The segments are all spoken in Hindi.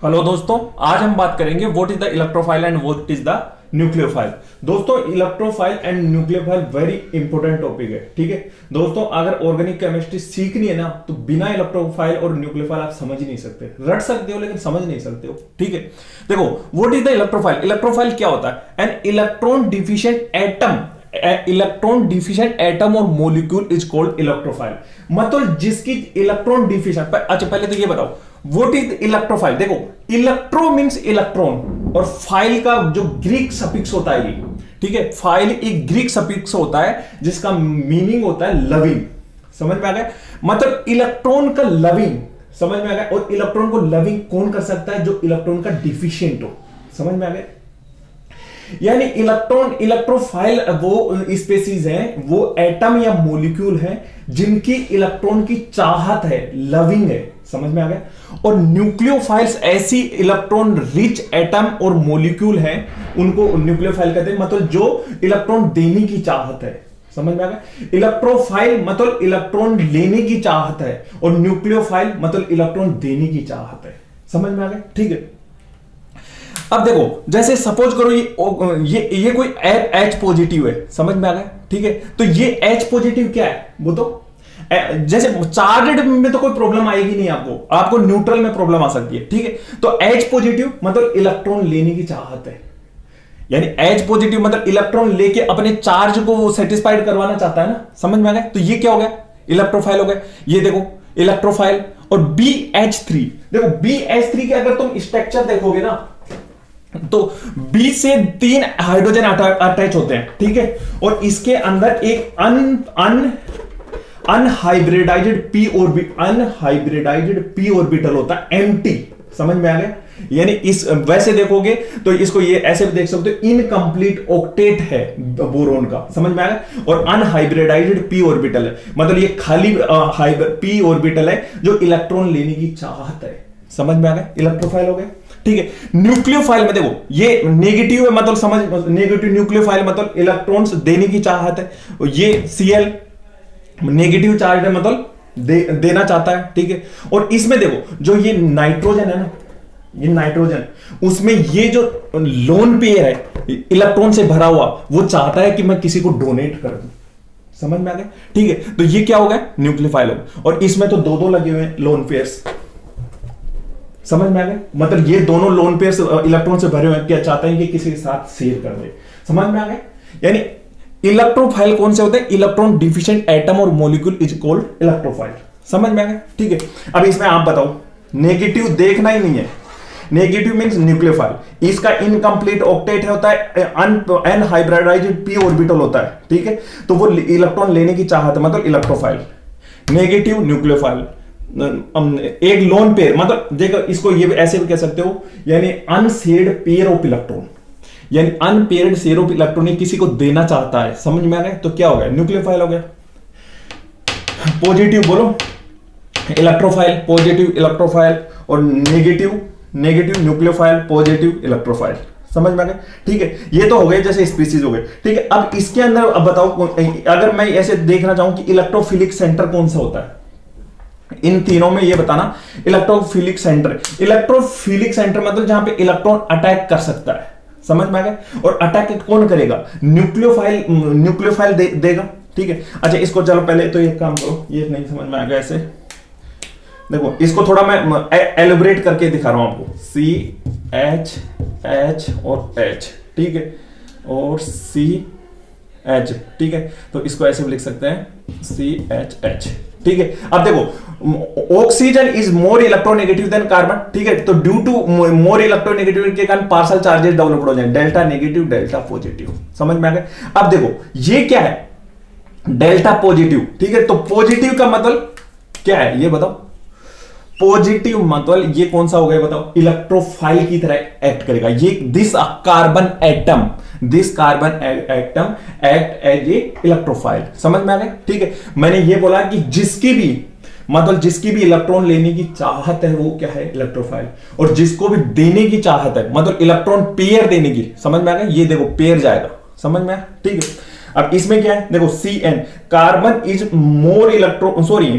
हेलो दोस्तों, आज हम बात करेंगे what is the electrophile and what is the nucleophile. दोस्तों, electrophile and nucleophile very important topic है। ठीक है दोस्तों, अगर ऑर्गेनिक केमिस्ट्री सीखनी है ना तो बिना इलेक्ट्रोफाइल और न्यूक्लियोफाइल आप समझ ही नहीं सकते। रट सकते हो लेकिन समझ नहीं सकते हो। ठीक है, देखो what is the electrophile. Electrophile क्या होता है? An electron deficient atom, electron deficient atom और मॉलिक्यूल इज कॉल्ड इलेक्ट्रोफाइल। मतलब जिसकी इलेक्ट्रॉन डिफिशिएंट। अच्छा पहले तो ये बताओ व्हाट इज इलेक्ट्रोफाइल। देखो, इलेक्ट्रो मींस इलेक्ट्रॉन और फाइल का जो ग्रीक सफिक्स होता है ये, ठीक है, फाइल एक ग्रीक सफिक्स होता है जिसका मीनिंग होता है लविंग। समझ में आ गया? मतलब इलेक्ट्रॉन का लविंग, समझ में आ गया। और इलेक्ट्रॉन को लविंग कौन कर सकता है? जो इलेक्ट्रॉन का डिफिशिएंट हो। समझ में आ गया? यानी इलेक्ट्रॉन, इलेक्ट्रोफाइल वो स्पेसीज हैं, वो एटम या मॉलिक्यूल हैं जिनकी इलेक्ट्रॉन की चाहत है, लविंग है। समझ में आ गया? और न्यूक्लियोफाइल्स ऐसी इलेक्ट्रॉन रिच एटम और मॉलिक्यूल हैं, उनको न्यूक्लियोफाइल कहते हैं। मतलब जो इलेक्ट्रॉन देने की चाहत है। समझ में आ गया? इलेक्ट्रोफाइल मतलब इलेक्ट्रॉन लेने की चाहत है और न्यूक्लियोफाइल मतलब इलेक्ट्रॉन देने की चाहत है। समझ में आ गया? ठीक है, अब देखो जैसे सपोज करो ये कोई H पॉजिटिव है। समझ में आ गया? ठीक है, तो ये H पॉजिटिव क्या है वो तो जैसे चार्जड में तो कोई प्रॉब्लम आएगी नहीं, आपको न्यूट्रल में प्रॉब्लम आ सकती है। ठीक है, तो H पॉजिटिव मतलब इलेक्ट्रॉन लेने की चाहत है। यानी H पॉजिटिव मतलब इलेक्ट्रॉन लेके अपने चार्ज को सेटिस्फाइड करवाना चाहता है ना। समझ में आ गया? तो ये क्या हो गया? इलेक्ट्रोफाइल हो गया। ये देखो इलेक्ट्रोफाइल। और BH3, देखो BH3 के अगर तुम स्ट्रक्चर देखोगे ना तो B से 3 हाइड्रोजन अटैच होते हैं। ठीक है, और इसके अंदर एक अनहाइब्रिडाइज्ड p ऑर्बिटल होता है, एम्प्टी। समझ में आ गया? यानी इस वैसे देखोगे तो इसको ये ऐसे भी देख सकते हो, इनकंप्लीट ऑक्टेट है बोरोन का। समझ में आ गया? और अनहाइब्रिडाइज्ड p ऑर्बिटल है, मतलब ये खाली p ऑर्बिटल है जो इलेक्ट्रॉन लेने की चाहत है। समझ में आ गया? इलेक्ट्रोफाइल हो गया। ठीक है, न्यूक्लियोफाइल में देखो ये नेगेटिव है, मतलब समझ, नेगेटिव न्यूक्लियोफाइल मतलब इलेक्ट्रॉन्स देने की चाहत है। ये Cl नेगेटिव चार्ज है, मतलब देना चाहता है। ठीक है, और इसमें देखो जो ये नाइट्रोजन है ना, ये नाइट्रोजन, उसमें ये जो लोन पेयर है इलेक्ट्रॉन से भरा हुआ, वो चाहता है कि मैं किसी को डोनेट कर दूं। समझ में आ गया? ठीक है, तो ये क्या हो गया? न्यूक्लियोफाइल हो गया। और इसमें तो दो लगे हुए हैं लोन पेयर्स। समझ में आ गया? मतलब ये दोनों लोन पेयर्स इलेक्ट्रॉन से भरे हुए हैं, क्या चाहते हैं कि किसी के साथ शेयर कर दे। समझ में आ गया? यानी इलेक्ट्रोफाइल कौन से होते हैं? इलेक्ट्रॉन डिफिशिएंट एटम और मॉलिक्यूल इज कॉल्ड इलेक्ट्रोफाइल। समझ में आ गया? ठीक है, अब इसमें आप बताओ, नेगेटिव देखना ही नहीं है। नेगेटिव मींस न्यूक्लियोफाइल, इसका इनकंप्लीट ऑक्टेट होता है, अनहाइब्रिडाइज्ड p ऑर्बिटल होता है। ठीक है, तो वो इलेक्ट्रॉन लेने की चाहत है, मतलब इलेक्ट्रोफाइल। नेगेटिव न्यूक्लियोफाइल, एक लोन पेयर, मतलब देखो इसको ये ऐसे भी कह सकते हो, यानी अनशेयर्ड पेयर ऑफ इलेक्ट्रॉन, यानी अनपेयर्ड शेयर ऑफ इलेक्ट्रॉन किसी को देना चाहता है। समझ में आ गया? तो क्या हो गया? न्यूक्लियोफाइल हो गया। पॉजिटिव बोलो इलेक्ट्रोफाइल, पॉजिटिव इलेक्ट्रोफाइल, और नेगेटिव न्यूक्लियोफाइल, पॉजिटिव इलेक्ट्रोफाइल। समझ में आ गया? ठीक है, ये तो हो गए जैसे स्पीसीज हो गए। ठीक है, अब इसके अंदर अब बताओ, अगर मैं ऐसे देखना चाहूं कि इलेक्ट्रोफिलिक सेंटर कौन सा होता है, इन तीनों में ये बताना। इलेक्ट्रोफिलिक सेंटर, इलेक्ट्रोफिलिक सेंटर मतलब जहां पे इलेक्ट्रॉन अटैक कर सकता है। समझ में आ गया? और अटैक कौन करेगा? न्यूक्लियोफाइल देगा। ठीक है, अच्छा इसको चलो पहले तो एक काम करो, ये नहीं समझ में आ गया ऐसे, देखो इसको थोड़ा मैं एलिब्रेट करके दिखा रहा हूं आपको। CH और H, ठीक है, और CH। ठीक है, तो इसको ऐसे भी लिख सकते हैं CHH। ठीक है, अब देखो oxygen is more electronegative than carbon. ठीक है, तो ड्यू टू मोर इलेक्ट्रोनेगेटिविटी के कारण पार्शियल चार्जेस डेवलप हो जाए, डेल्टा नेगेटिव डेल्टा पॉजिटिव। समझ में आ गया? अब देखो ये क्या है? Delta positive. ठीक है, तो पॉजिटिव का मतलब क्या है ये बताओ? पॉजिटिव मतलब ये कौन सा हो गया बताओ? इलेक्ट्रोफाइल की तरह एक्ट करेगा। ये this carbon atom act as a electrophile. समझ में आ गया? ठीक है, मैंने ये बोला कि जिसकी भी इलेक्ट्रॉन लेने की चाहत है वो क्या है? इलेक्ट्रोफाइल। और जिसको भी देने की चाहत है, मतलब इलेक्ट्रॉन पेयर देने की। समझ में आ गया? ये देखो पेयर जाएगा। समझ में आया? ठीक है, अब इसमें क्या है? देखो Cn, carbon is more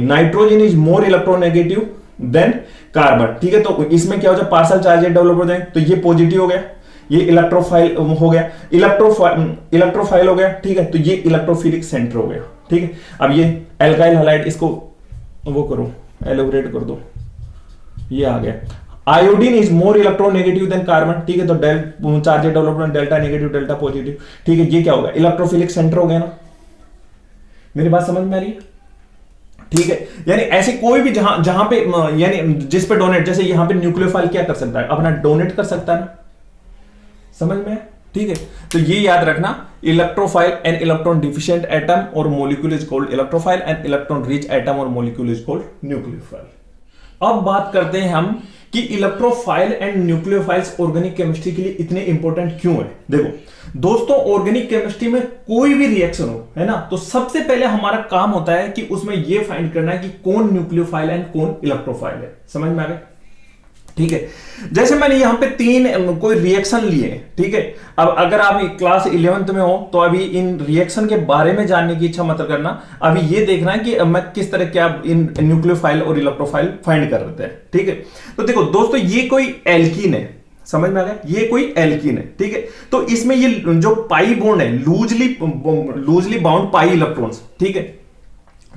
nitrogen is more electronegative than carbon, ठीक है। तो इसमें क्या हो जाए, पार्शियल चार्जेस डेवलप हो जाए, तो ये पॉजिटिव हो गया, ये इलेक्ट्रोफाइल हो गया, इलेक्ट्रोफाइल हो गया, ठीक है। तो ये इलेक्ट्रोफिलिक सेंटर हो गया, ठीक है। अब ये एल्काइल हैलाइड, इसको वो करो, एलोबरेट कर दो, ये आ गया। Iodine is more electronegative than carbon, ठीक है। तो charges development delta negative delta positive, ठीक है। ये क्या होगा, इलेक्ट्रोफिलिक सेंटर हो गया ना, मेरी बात समझ में आ रही है, ठीक है। यानी ऐसे कोई भी जहां पे यानी जिस पे डोनेट, जैसे यहां पे न्यूक्लियोफाइल क्या कर सकता है, अपना डोनेट कर सकता है ना, समझ में, ठीक है। तो ये याद रखना, electrophile and electron deficient atom और molecule is called electrophile and electron rich atom और मॉलिक्यूल इज कॉल्ड न्यूक्लियोफाइल। अब बात करते हैं हम कि electrophile and nucleophiles organic chemistry के लिए इतने इंपॉर्टेंट क्यों है। देखो दोस्तों, ऑर्गेनिक केमिस्ट्री में कोई भी रिएक्शन हो, है ना, तो सबसे पहले हमारा काम होता है कि उसमें यह फाइंड करना है कि कौन न्यूक्लियोफाइल एंड कौन इलेक्ट्रोफाइल है। समझ में आ गया, ठीक है। जैसे मैंने यहां पे 3 कोई रिएक्शन लिए, ठीक है। अब अगर आप क्लास 11th में हो तो अभी इन रिएक्शन के बारे में जानने की इच्छा मत करना, अभी ये देखना है कि मैं किस तरह क्या इन न्यूक्लियोफाइल और इलेक्ट्रोफाइल फाइंड कर रहे हैं, ठीक है। तो देखो दोस्तों, ये कोई एल्कीन है, समझ में आ गया, ये कोई एल्कीन है, ठीक है। तो इसमें ये जो पाई बॉन्ड है, लूजली बाउंड पाई इलेक्ट्रॉन्स, ठीक है।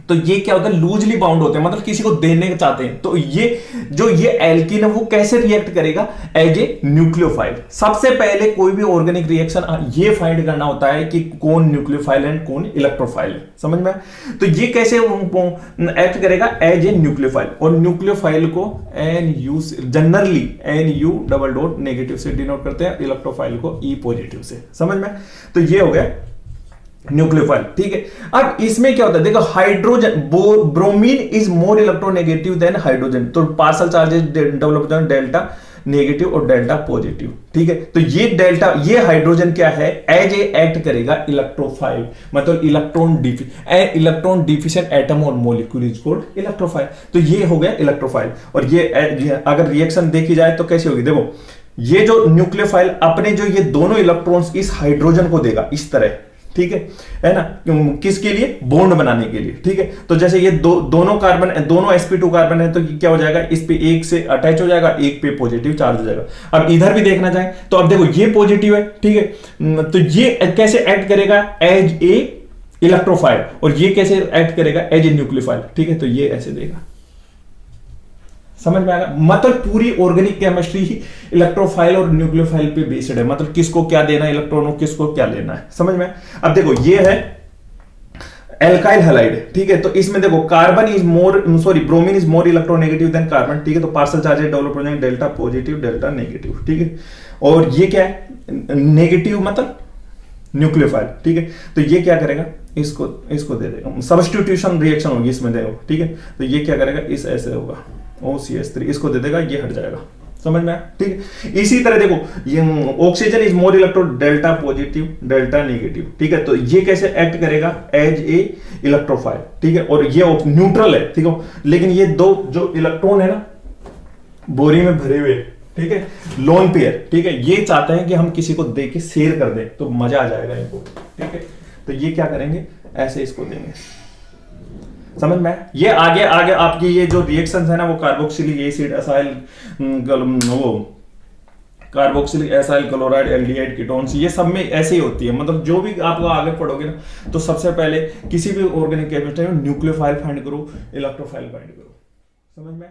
तो ये क्या होता है, लूजली बाउंड होते हैं, मतलब किसी को देने चाहते हैं। तो ये एल्कीन है वो कैसे रिएक्ट करेगा, एज ए न्यूक्लियोफाइल। सबसे पहले कोई भी ऑर्गेनिक रिएक्शन ये फाइंड करना होता है कि कौन न्यूक्लियोफाइल है कौन इलेक्ट्रोफाइल है, समझ में। तो ये कैसे एक्ट करेगा, एज ए न्यूक्लियोफाइल। और न्यूक्लियोफाइल को जनरली NU नेगेटिव से डिनोट करते हैं, इलेक्ट्रोफाइल को E पॉजिटिव से, समझ में। तो ये हो गया न्यूक्लियोफाइल, ठीक है। अब इसमें क्या होता है, देखो hydrogen, bromine is more electronegative than hydrogen, तो पार्शियल चार्जेस डेवलप होते हैं डेल्टा नेगेटिव और डेल्टा पॉजिटिव, ठीक है। तो ये डेल्टा, ये हाइड्रोजन क्या है, एज ए एक्ट करेगा इलेक्ट्रोफाइल, मतलब इलेक्ट्रॉन डिफिशिएंट एटम और मॉलिक्यूल इज कॉल्ड इलेक्ट्रोफाइल। तो ये हो गया इलेक्ट्रोफाइल। और ये अगर रिएक्शन देखी जाए तो कैसे होगी, देखो ये जो न्यूक्लियोफाइल अपने जो ये दोनों इलेक्ट्रॉन्स इस हाइड्रोजन को देगा इस तरह, ठीक है ना, किसके लिए, बॉन्ड बनाने के लिए, ठीक है। तो जैसे ये दोनों कार्बन, दोनों sp2 कार्बन है, तो क्या हो जाएगा, इस पे एक से अटैच हो जाएगा, एक पे पॉजिटिव चार्ज हो जाएगा। अब इधर भी देखना चाहे तो अब देखो ये पॉजिटिव है, ठीक है। तो ये कैसे एक्ट करेगा, एज ए इलेक्ट्रोफाइल, और ये कैसे एक्ट करेगा, एज ए न्यूक्लियोफाइल, ठीक है। तो ये ऐसे देगा, समझ में आएगा। मतलब पूरी ऑर्गेनिक केमिस्ट्री ही इलेक्ट्रोफाइल और न्यूक्लियोफाइल पे बेस्ड है, मतलब किसको क्या देना है इलेक्ट्रॉन को, किसको क्या लेना है, समझ में। अब देखो ये है एल्काइल हैलाइड, ठीक है। तो इसमें देखो bromine is more electronegative than carbon, ठीक है। तो पार्शियल चार्जेस डेवलप हो जाएंगे डेल्टा पॉजिटिव डेल्टा नेगेटिव, ठीक है। और ये क्या है, नेगेटिव मतलब न्यूक्लियोफाइल, ठीक है। तो ये क्या करेगा, इसको दे देगा, सब्स्टिट्यूशन रिएक्शन होगी इसमें, देखो, ठीक है। तो ये क्या करेगा, इस ऐसे होगा OCH3, इसको दे देगा, ये हट जाएगा, समझ में आया, ठीक है। इसी तरह देखो ये oxygen is more electro delta positive delta negative, ठीक है। तो ये कैसे एक्ट करेगा, एज ए इलेक्ट्रोफाइल, ठीक है। और ये न्यूट्रल है, ठीक है। लेकिन ये दो जो इलेक्ट्रॉन है ना बोरी में भरे हुए, ठीक है, लोन पेयर, ठीक है, ये चाहते हैं कि हम किसी को दे के शेयर कर दें तो मजा आ जाएगा इनको, ठीक है। तो ये क्या करेंगे, ऐसे इसको देंगे, समझ में। ये आगे आपकी ये जो रिएक्शंस है ना, वो carboxylic acid acyl carboxylic acyl chloride aldehyde ketones, ये सब में ऐसे ही होती है। मतलब जो भी आप आगे पढ़ोगे ना, तो सबसे पहले किसी भी ऑर्गेनिक केमिस्ट्री में न्यूक्लियोफाइल फाइंड करो, इलेक्ट्रोफाइल फाइंड करो, समझ में।